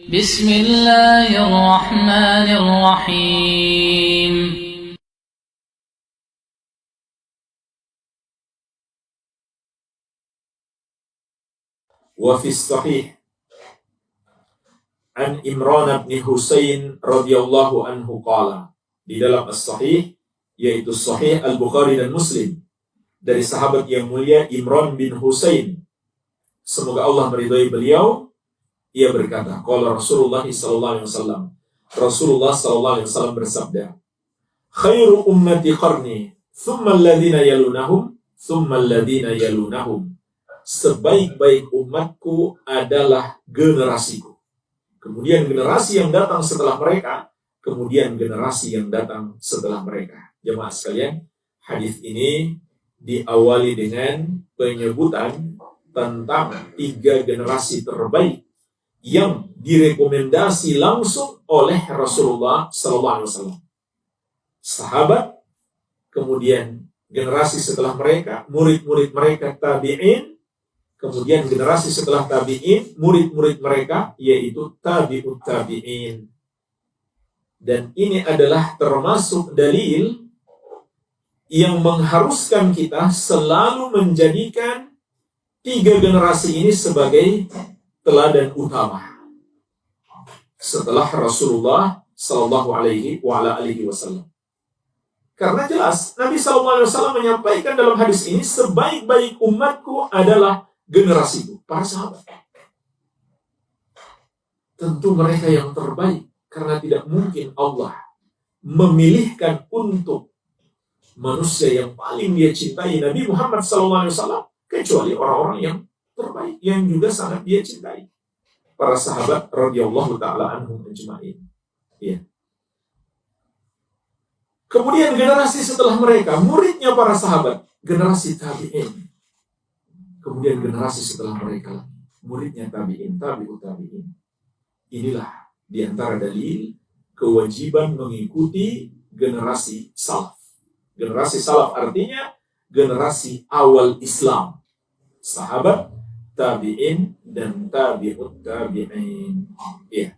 Bismillahirrahmanirrahim. Wa fi sahih an Imran bin Husain radhiyallahu anhu qala, di dalam as-sahih, yaitu sahih Al-Bukhari dan Muslim, dari sahabat yang mulia Imran bin Husain, semoga Allah meridhai beliau, ia berkata, qala Rasulullah sallallahu alaihi wasallam, Rasulullah sallallahu alaihi wasallam bersabda, khairu ummati qarni, thumma alladhina yalunahum, thumma alladhina yalunahum. Sebaik-baik umatku adalah generasiku, kemudian generasi yang datang setelah mereka, kemudian generasi yang datang setelah mereka. Jemaah sekalian, hadis ini diawali dengan penyebutan tentang 3 generasi terbaik yang direkomendasi langsung oleh Rasulullah SAW. Sahabat, kemudian generasi setelah mereka, murid-murid mereka tabi'in, kemudian generasi setelah tabi'in, murid-murid mereka, yaitu tabi'ut tabi'in. Dan ini adalah termasuk dalil yang mengharuskan kita selalu menjadikan 3 generasi ini sebagai teladan utama setelah Rasulullah Sallallahu Alaihi Wasallam. Karena jelas Nabi Sallallahu Alaihi Wasallam menyampaikan dalam hadis ini, sebaik-baik umatku adalah generasiku, para sahabat. Tentu mereka yang terbaik, karena tidak mungkin Allah memilihkan untuk manusia yang paling dia cintai, Nabi Muhammad SAW, kecuali orang-orang yang terbaik, yang juga sangat dia cintai, para sahabat radhiyallahu ta'ala anhum ajma'in. Ya. Kemudian generasi setelah mereka, muridnya para sahabat, generasi tabi'in. Kemudian generasi setelah mereka, muridnya tabi'in, tabi'ut tabi'in. Inilah diantara dalil kewajiban mengikuti generasi salaf. Generasi salaf artinya generasi awal Islam. Sahabat, tabi'in, dan tabi'ut tabi'in. Ya.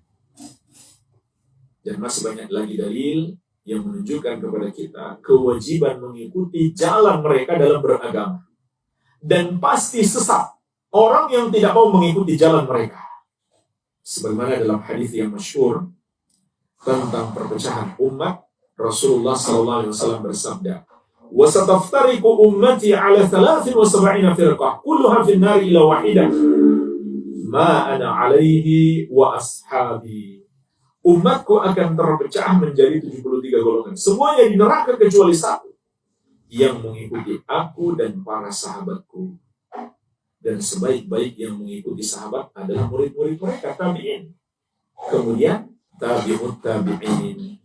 Dan masih banyak lagi dalil yang menunjukkan kepada kita kewajiban mengikuti jalan mereka dalam beragama. Dan pasti sesat orang yang tidak mau mengikuti jalan mereka. Sebagaimana dalam hadis yang masyhur tentang perpecahan umat, Rasulullah SAW bersabda, wa sataftariqu ummati ala 73 firqah kulluha fin nar illa wahidah ma ana alaihi wa ashabi. Umatku akan terpecah menjadi 73 golongan, semuanya di neraka kecuali satu, yang mengikuti aku dan para sahabatku. Dan sebaik-baik yang mengikuti sahabat adalah murid-murid mereka, tabi'in. Kemudian tabi'ut tabi'in.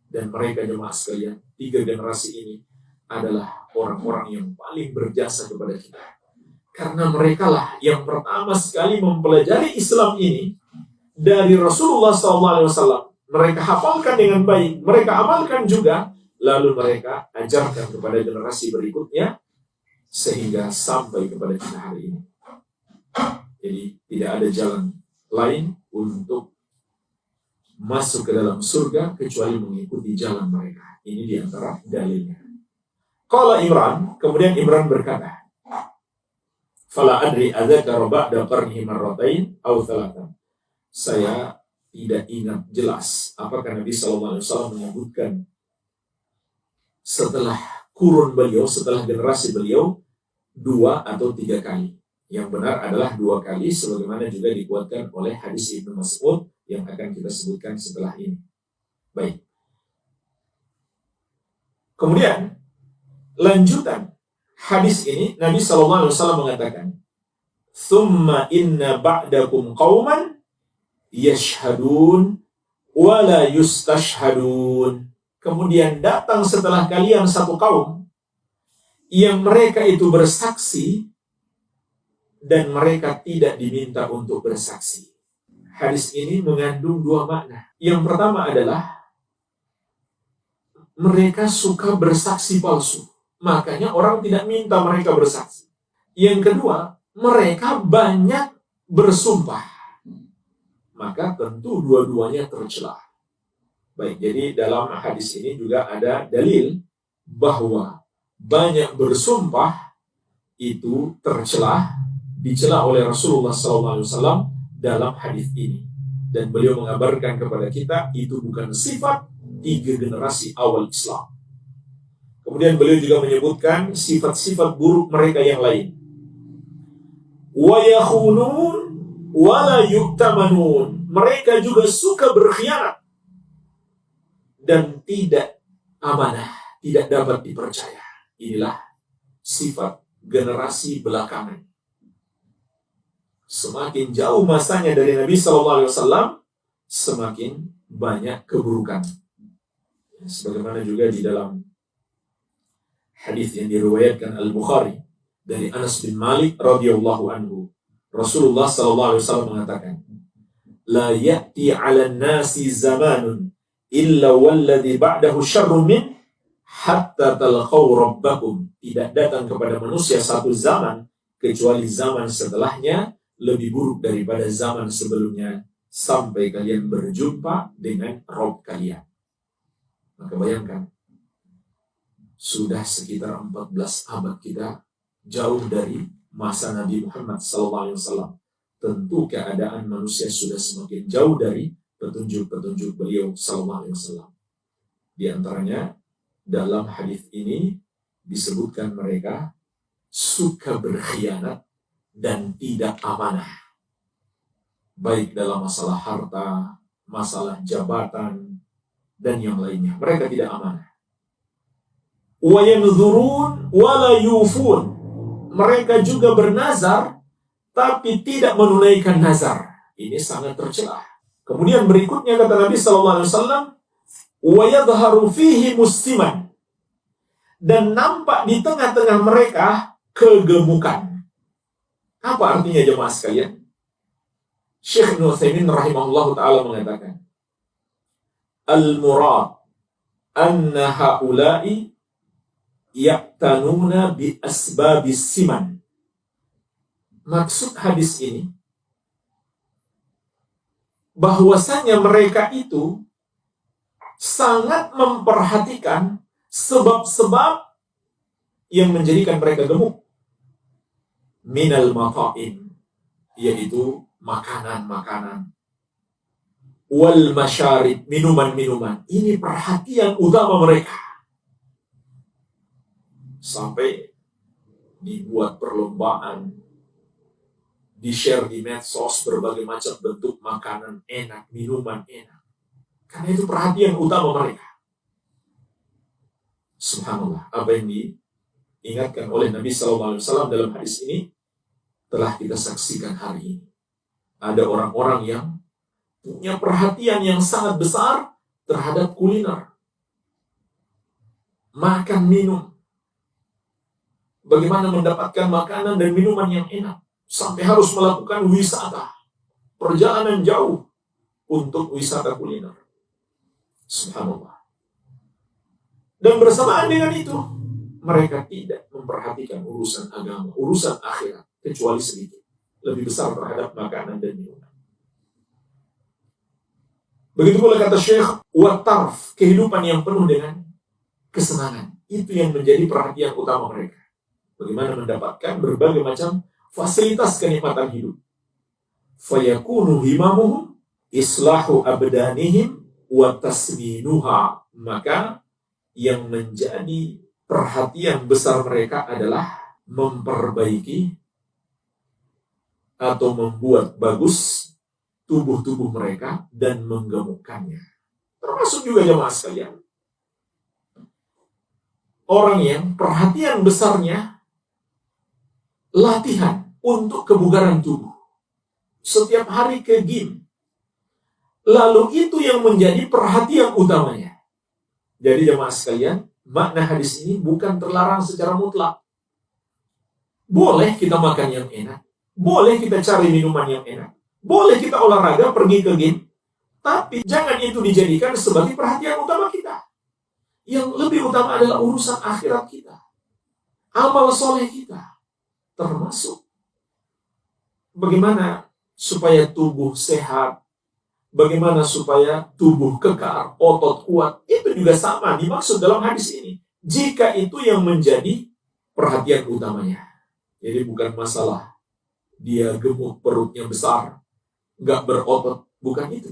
Dan mereka, jemaah sekalian, 3 generasi ini adalah orang-orang yang paling berjasa kepada kita. Karena merekalah yang pertama sekali mempelajari Islam ini dari Rasulullah SAW. Mereka hafalkan dengan baik, mereka amalkan juga, lalu mereka ajarkan kepada generasi berikutnya, sehingga sampai kepada kita hari ini. Jadi tidak ada jalan lain untuk masuk ke dalam surga kecuali mengikuti jalan mereka. Ini diantara dalilnya. Qala Imran, kemudian Imran berkata, fala adri adzakara ba'da qarnihi marratain aw thalathan. Saya tidak ingat jelas apakah Nabi SAW menyebutkan setelah kurun beliau, setelah generasi beliau, 2 atau 3 kali. Yang benar adalah 2 kali, sebagaimana juga dikuatkan oleh hadis Ibnu Mas'ud yang akan kita sebutkan setelah ini. Baik. Kemudian lanjutan hadis ini, Nabi SAW mengatakan, "Tsumma inna ba'dakum qauman yashhadun wa la yustashhadun." Kemudian datang setelah kalian satu kaum yang mereka itu bersaksi dan mereka tidak diminta untuk bersaksi. Hadis ini mengandung 2 makna. Yang pertama adalah mereka suka bersaksi palsu, makanya orang tidak minta mereka bersaksi. Yang kedua, mereka banyak bersumpah, maka tentu dua-duanya tercela. Baik, jadi dalam hadis ini juga ada dalil bahwa banyak bersumpah itu tercela, dicela oleh Rasulullah SAW dalam hadis ini. Dan beliau mengabarkan kepada kita itu bukan sifat 3 generasi awal Islam. Kemudian beliau juga menyebutkan sifat-sifat buruk mereka yang lain. Wa yakhunun wa la yu'tamanun. Mereka juga suka berkhianat dan tidak amanah, tidak dapat dipercaya. Inilah sifat generasi belakangan. Semakin jauh masanya dari Nabi SAW, semakin banyak keburukan. Sebagaimana juga di dalam hadis yang diriwayatkan Al-Bukhari dari Anas bin Malik radhiyallahu anhu, Rasulullah SAW mengatakan, "La ya'ti 'alan nasi zamanun illa walladhi ba'dahu syarrun min hatta talqaw rabbakum." Tidak datang kepada manusia satu zaman kecuali zaman setelahnya lebih buruk daripada zaman sebelumnya sampai kalian berjumpa dengan Rabb kalian. Maka bayangkan, sudah sekitar 14 abad kita jauh dari masa Nabi Muhammad SAW. Tentu keadaan manusia sudah semakin jauh dari petunjuk-petunjuk beliau SAW. Di antaranya dalam hadis ini disebutkan mereka suka berkhianat dan tidak amanah, baik dalam masalah harta, masalah jabatan, dan yang lainnya. Mereka tidak amanah. Wa yanzurun wa la yufun. Mereka juga bernazar tapi tidak menunaikan nazar. Ini sangat tercela. Kemudian berikutnya kata Nabi SAW, wa yadharu fihi musliman. Dan nampak di tengah-tengah mereka kegemukan. Apa artinya jemaah sekalian? Syekh Ibnu Utsaimin rahimahullah ta'ala mengatakan, al-murad anna haula'i ya'tanuna bi asbabis siman. Maksud hadis ini bahwasanya mereka itu sangat memperhatikan sebab-sebab yang menjadikan mereka gemuk. Minal mata'im, yaitu makanan-makanan. Wal masyarib, minuman-minuman. Ini perhatian utama mereka. Sampai dibuat perlombaan, di-share di medsos berbagai macam bentuk makanan enak, minuman enak. Karena itu perhatian utama mereka. Subhanallah, apa yang diingatkan oleh Nabi SAW dalam hadis ini telah kita saksikan hari ini. Ada orang-orang yang punya perhatian yang sangat besar terhadap kuliner. Makan, minum. Bagaimana mendapatkan makanan dan minuman yang enak. Sampai harus melakukan wisata. Perjalanan jauh untuk wisata kuliner. Subhanallah. Dan bersamaan dengan itu, mereka tidak memperhatikan urusan agama, urusan akhirat, kecuali sedikit. Lebih besar terhadap makanan dan minuman. Begitu pula kata Syekh, watarf, kehidupan yang penuh dengan kesenangan. Itu yang menjadi perhatian utama mereka. Bagaimana mendapatkan berbagai macam fasilitas kenikmatan hidup. Fayakunu himamuhum islahu abdanihim wa tasminuha. Maka yang menjadi perhatian besar mereka adalah memperbaiki atau membuat bagus tubuh-tubuh mereka dan menggemukkannya. Termasuk juga jemaah sekalian, orang yang perhatian besarnya latihan untuk kebugaran tubuh. Setiap hari ke gym. Lalu itu yang menjadi perhatian utamanya. Jadi jemaah sekalian, makna hadis ini bukan terlarang secara mutlak. Boleh kita makan yang enak. Boleh kita cari minuman yang enak. Boleh kita olahraga, pergi ke gym. Tapi jangan itu dijadikan sebagai perhatian utama kita. Yang lebih utama adalah urusan akhirat kita. Amal soleh kita. Termasuk bagaimana supaya tubuh sehat, bagaimana supaya tubuh kekar, otot kuat, itu juga sama dimaksud dalam hadis ini. Jika itu yang menjadi perhatian utamanya. Jadi bukan masalah dia gemuk, perutnya besar, nggak berotot, bukan itu.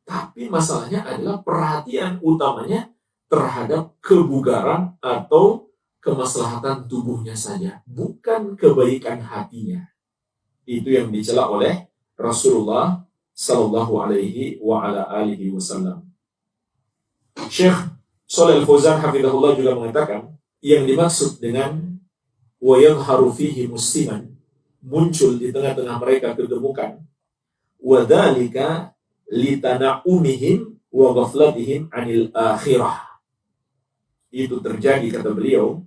Tapi masalahnya adalah perhatian utamanya terhadap kebugaran atau kemaslahatan tubuhnya saja, bukan kebaikan hatinya. Itu yang dicela oleh Rasulullah Sallallahu Alaihi Wasallam. Syekh Shalih Al-Fauzan hafizahullah juga mengatakan yang dimaksud dengan wa yadhharu fihi musliman, muncul di tengah-tengah mereka kegemukan, wa dzalika litana'umihim wa ghaflatihim 'anil akhirah. Itu terjadi, kata beliau,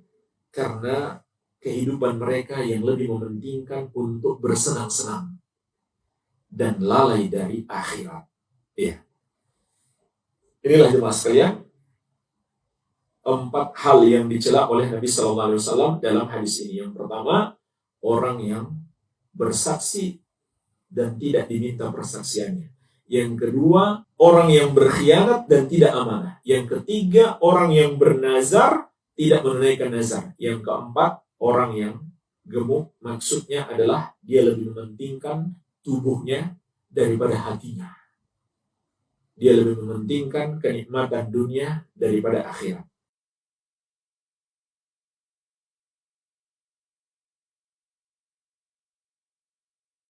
karena kehidupan mereka yang lebih mementingkan untuk bersenang-senang dan lalai dari akhirat. Ya. Inilah jemaah sekalian, 4 hal yang dicela oleh Nabi Sallallahu Alaihi Wasallam dalam hadis ini. Yang pertama, orang yang bersaksi dan tidak diminta persaksiannya. Yang kedua, orang yang berkhianat dan tidak amanah. Yang ketiga, orang yang bernazar tidak menunaikan nazar. Yang keempat, orang yang gemuk, maksudnya adalah dia lebih mementingkan tubuhnya daripada hatinya. Dia lebih mementingkan kenikmatan dunia daripada akhirat.